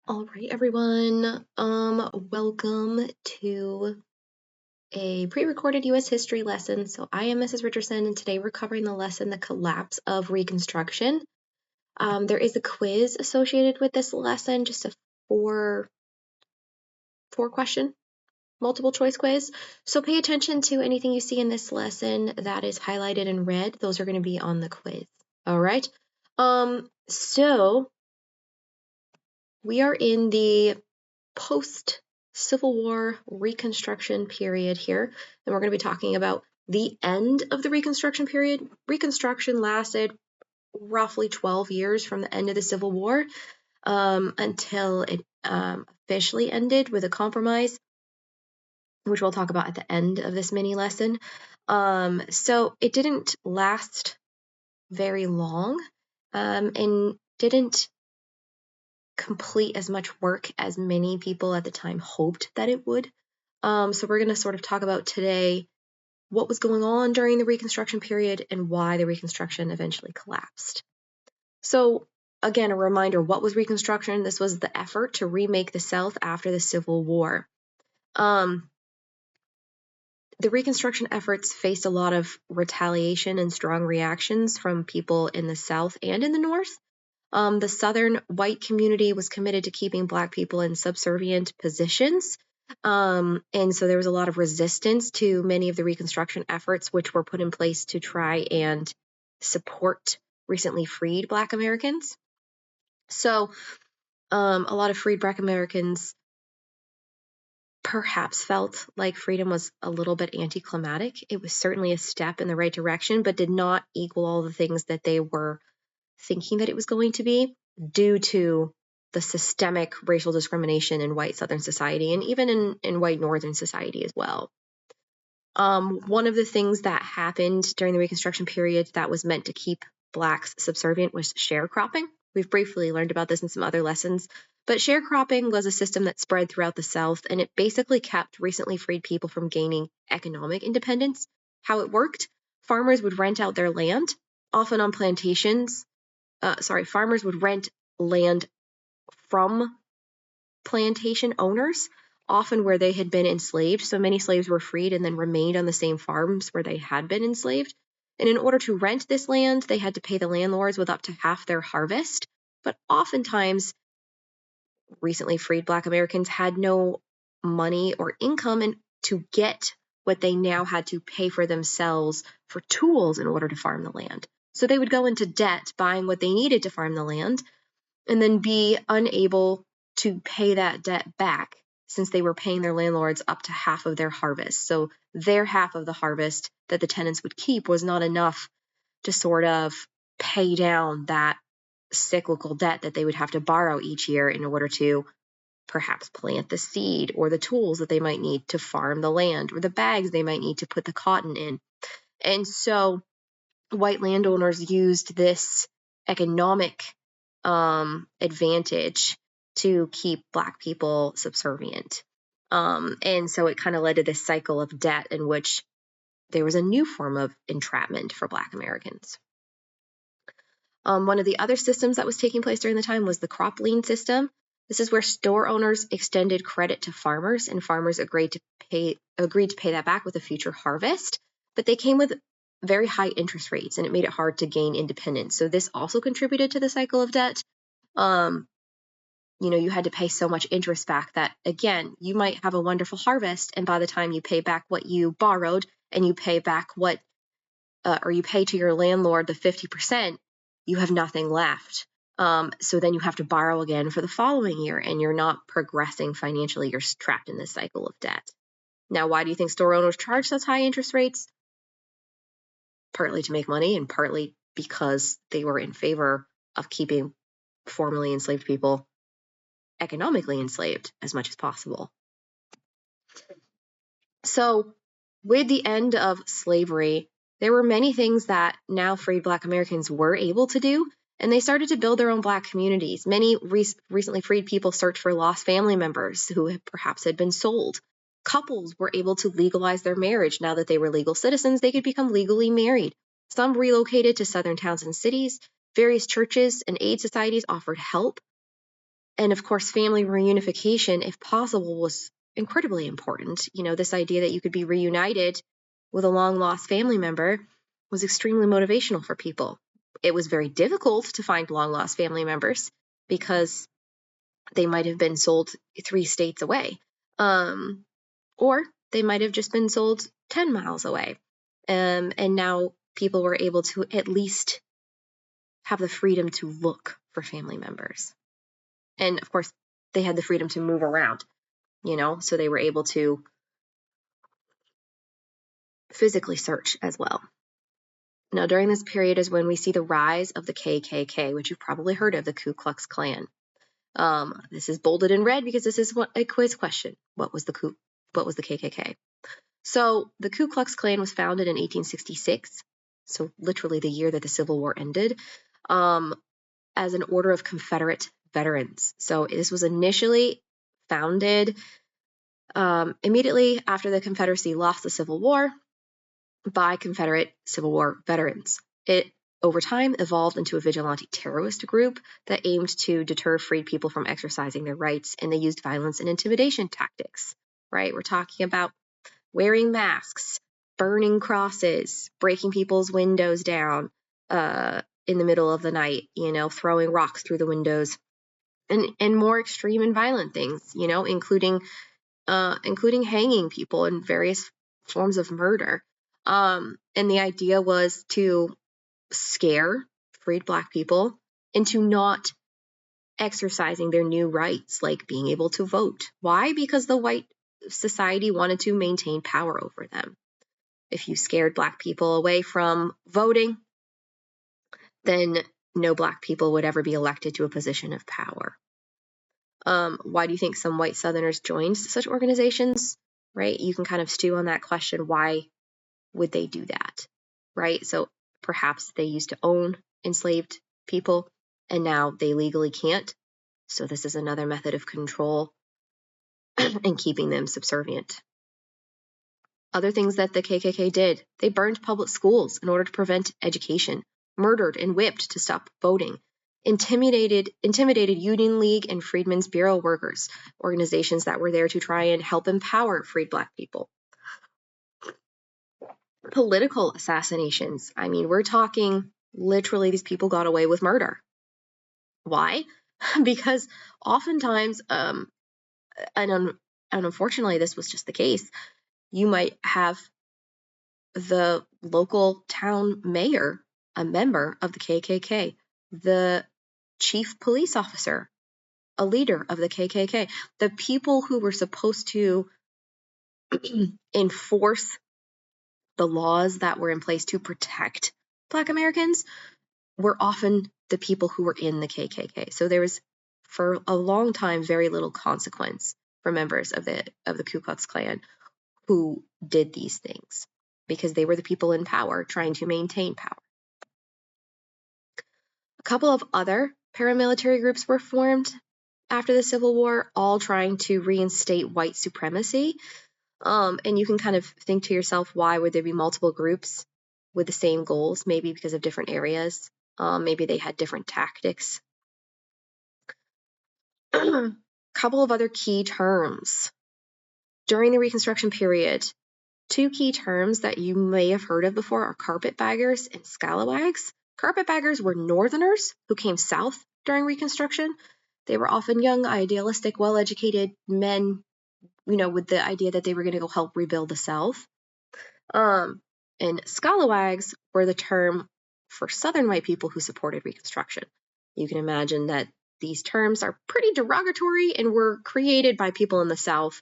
All right, everyone. Welcome to a pre-recorded U.S. history lesson. So I am Mrs. Richardson, and today we're covering the lesson, The Collapse of Reconstruction. There is a quiz associated with this lesson, just a four question multiple choice quiz. So pay attention to anything you see in this lesson that is highlighted in red. Those are going to be on the quiz. All right. So we are in the post-Civil War Reconstruction period here, and we're going to be talking about the end of the Reconstruction period. Reconstruction lasted roughly 12 years from the end of the Civil War until it officially ended with a compromise, which we'll talk about at the end of this mini lesson. So it didn't last very long and didn't complete as much work as many people at the time hoped that it would. So we're going to sort of talk about today what was going on during the Reconstruction period and why the Reconstruction eventually collapsed. So again, a reminder, what was Reconstruction? This was the effort to remake the South after the Civil War. The Reconstruction efforts faced a lot of retaliation and strong reactions from people in the South and in the North. The Southern white community was committed to keeping Black people in subservient positions. And so there was a lot of resistance to many of the Reconstruction efforts, which were put in place to try and support recently freed Black Americans. So a lot of freed Black Americans perhaps felt like freedom was a little bit anticlimactic. It was certainly a step in the right direction, but did not equal all the things that they were thinking that it was going to be due to the systemic racial discrimination in white Southern society and even in white Northern society as well. One of the things that happened during the Reconstruction period that was meant to keep Blacks subservient was sharecropping. We've briefly learned about this in some other lessons, but sharecropping was a system that spread throughout the South, and it basically kept recently freed people from gaining economic independence. How it worked, farmers would rent out their land, often on plantations. Farmers would rent land from plantation owners, often where they had been enslaved. So many slaves were freed and then remained on the same farms where they had been enslaved. And in order to rent this land, they had to pay the landlords with up to half their harvest. But oftentimes, recently freed Black Americans had no money or income to get what they now had to pay for themselves for tools in order to farm the land. So they would go into debt buying what they needed to farm the land and then be unable to pay that debt back since they were paying their landlords up to half of their harvest. So their half of the harvest that the tenants would keep was not enough to sort of pay down that cyclical debt that they would have to borrow each year in order to perhaps plant the seed or the tools that they might need to farm the land or the bags they might need to put the cotton in. And so white landowners used this economic advantage to keep Black people subservient. And so it kind of led to this cycle of debt in which there was a new form of entrapment for Black Americans. One of the other systems that was taking place during the time was the crop lien system. This is where store owners extended credit to farmers, and farmers agreed to pay that back with a future harvest. But they came with very high interest rates, and it made it hard to gain independence. So this also contributed to the cycle of debt. You had to pay so much interest back that, again, you might have a wonderful harvest, and by the time you pay back what you borrowed and you pay back or you pay to your landlord the 50%, you have nothing left. So then you have to borrow again for the following year, and you're not progressing financially. You're trapped in this cycle of debt. Now, why do you think store owners charge such high interest rates? Partly to make money, and partly because they were in favor of keeping formerly enslaved people economically enslaved as much as possible. So with the end of slavery, there were many things that now freed Black Americans were able to do, and they started to build their own Black communities. Many recently freed people searched for lost family members who perhaps had been sold. Couples were able to legalize their marriage. Now that they were legal citizens, they could become legally married. Some relocated to southern towns and cities. Various churches and aid societies offered help And of course, family reunification, if possible, was incredibly important. This idea that you could be reunited with a long lost family member was extremely motivational for people. It was very difficult to find long lost family members because they might have been sold 3 states away. Or they might have just been sold 10 miles away. And now people were able to at least have the freedom to look for family members. And of course, they had the freedom to move around, so they were able to physically search as well. Now, during this period is when we see the rise of the KKK, which you've probably heard of, the Ku Klux Klan. This is bolded in red because this is a quiz question. What was the KKK? So the Ku Klux Klan was founded in 1866, so literally the year that the Civil War ended, as an order of Confederate veterans. So this was initially founded immediately after the Confederacy lost the Civil War by Confederate Civil War veterans. It, over time, evolved into a vigilante terrorist group that aimed to deter freed people from exercising their rights, and they used violence and intimidation tactics, right? We're talking about wearing masks, burning crosses, breaking people's windows down in the middle of the night, throwing rocks through the windows, and more extreme and violent things, including hanging people and various forms of murder. And the idea was to scare freed Black people into not exercising their new rights, like being able to vote. Why? Because the white society wanted to maintain power over them. If you scared Black people away from voting, then no Black people would ever be elected to a position of power. Why do you think some white Southerners joined such organizations? Right? You can kind of stew on that question. Why would they do that? Right? So perhaps they used to own enslaved people and now they legally can't. So this is another method of control and keeping them subservient. Other things that the KKK did, they burned public schools in order to prevent education, murdered and whipped to stop voting, intimidated Union League and Freedmen's Bureau workers, organizations that were there to try and help empower freed Black people. Political assassinations. I mean, we're talking literally these people got away with murder. Why? Because oftentimes, and unfortunately this was just the case, you might have the local town mayor, a member of the KKK, the chief police officer, a leader of the KKK. The people who were supposed to enforce the laws that were in place to protect Black Americans were often the people who were in the KKK. So there was, for a long time, very little consequence for members of the Ku Klux Klan who did these things, because they were the people in power trying to maintain power. A couple of other paramilitary groups were formed after the Civil War, all trying to reinstate white supremacy. And you can kind of think to yourself, why would there be multiple groups with the same goals? Maybe because of different areas. Maybe they had different tactics. A couple of other key terms. During the Reconstruction period, 2 key terms that you may have heard of before are carpetbaggers and scalawags. Carpetbaggers were Northerners who came south during Reconstruction. They were often young, idealistic, well-educated men, with the idea that they were going to go help rebuild the South. And scalawags were the term for Southern white people who supported Reconstruction. You can imagine that these terms are pretty derogatory and were created by people in the South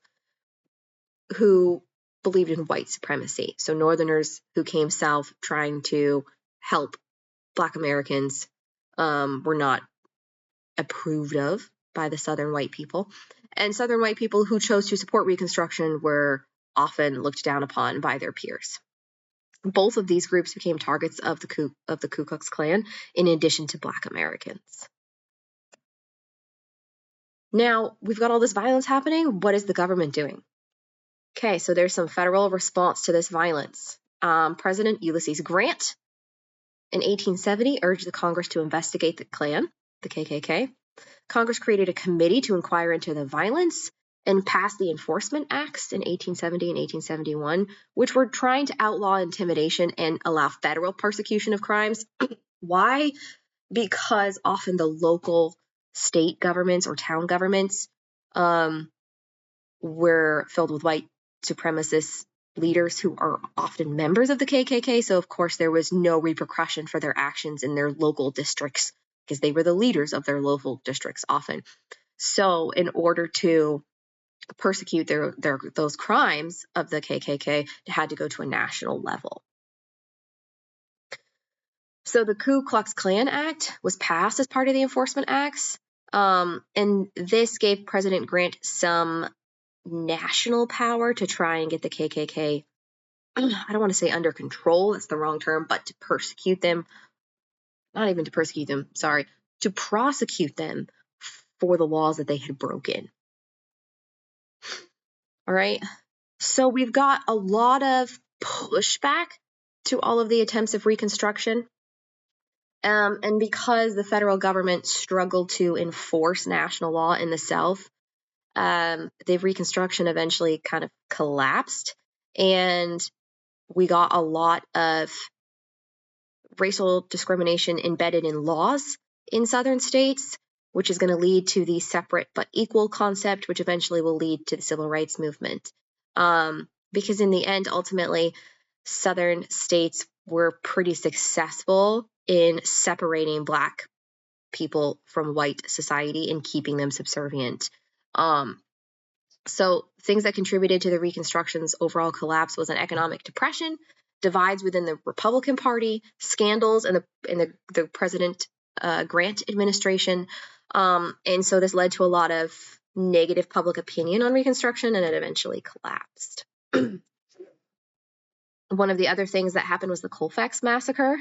who believed in white supremacy. So Northerners who came south trying to help Black Americans were not approved of by the Southern white people. And Southern white people who chose to support Reconstruction were often looked down upon by their peers. Both of these groups became targets of the Ku Klux Klan, in addition to Black Americans. Now, we've got all this violence happening. What is the government doing? Okay, so there's some federal response to this violence. President Ulysses Grant in 1870 urged the Congress to investigate the Klan, the KKK, Congress created a committee to inquire into the violence and passed the Enforcement Acts in 1870 and 1871, which were trying to outlaw intimidation and allow federal persecution of crimes. Why? Because often the local state governments or town governments were filled with white supremacist leaders who are often members of the KKK. So, of course, there was no repercussion for their actions in their local districts because they were the leaders of their local districts often. So, in order to persecute those crimes of the KKK, it had to go to a national level. So the Ku Klux Klan Act was passed as part of the Enforcement Acts, and this gave President Grant some national power to try and get the KKK, I don't want to say under control, that's the wrong term, but to persecute them, not even to persecute them, sorry, to prosecute them for the laws that they had broken. All right. So we've got a lot of pushback to all of the attempts of Reconstruction. And because the federal government struggled to enforce national law in the South, the Reconstruction eventually kind of collapsed. And we got a lot of racial discrimination embedded in laws in Southern states, which is going to lead to the separate but equal concept, which eventually will lead to the Civil Rights Movement. Because in the end, ultimately, Southern states were pretty successful in separating Black people from white society and keeping them subservient. So things that contributed to the Reconstruction's overall collapse was an economic depression, divides within the Republican Party, scandals in the President Grant administration. And so this led to a lot of negative public opinion on Reconstruction, and it eventually collapsed. One of the other things that happened was the Colfax Massacre.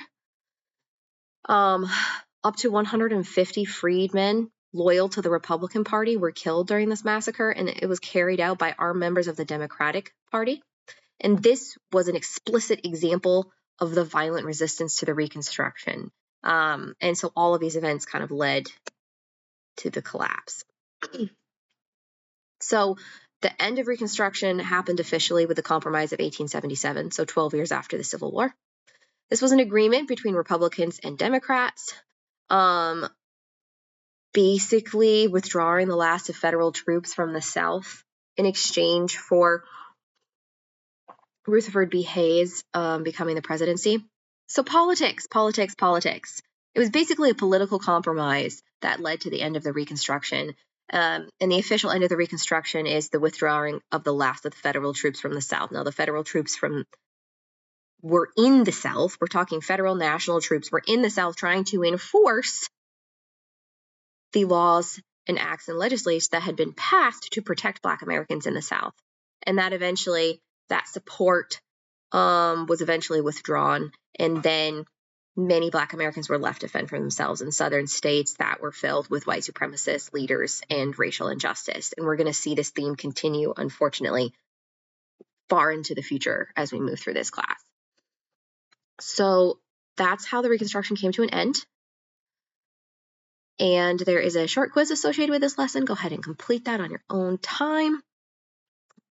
Up to 150 freedmen loyal to the Republican Party were killed during this massacre, and it was carried out by armed members of the Democratic Party. And this was an explicit example of the violent resistance to the Reconstruction. And so all of these events kind of led to the collapse. So the end of Reconstruction happened officially with the Compromise of 1877, so 12 years after the Civil War. This was an agreement between Republicans and Democrats, basically withdrawing the last of federal troops from the South in exchange for Rutherford B. Hayes becoming the presidency. So politics. It was basically a political compromise that led to the end of the Reconstruction. And the official end of the Reconstruction is the withdrawing of the last of the federal troops from the South. Now, the federal troops were in the South. We're talking federal national troops were in the South trying to enforce the laws and acts and legislation that had been passed to protect Black Americans in the South. And that support was eventually withdrawn. And then many Black Americans were left to fend for themselves in Southern states that were filled with white supremacist leaders and racial injustice. And we're going to see this theme continue, unfortunately, far into the future as we move through this class. So that's how the Reconstruction came to an end. And there is a short quiz associated with this lesson. Go ahead and complete that on your own time.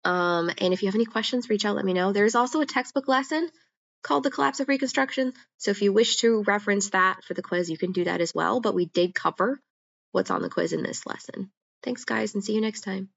And if you have any questions, reach out, let me know. There's also a textbook lesson called The Collapse of Reconstruction. So if you wish to reference that for the quiz, you can do that as well. But we did cover what's on the quiz in this lesson. Thanks, guys, and see you next time.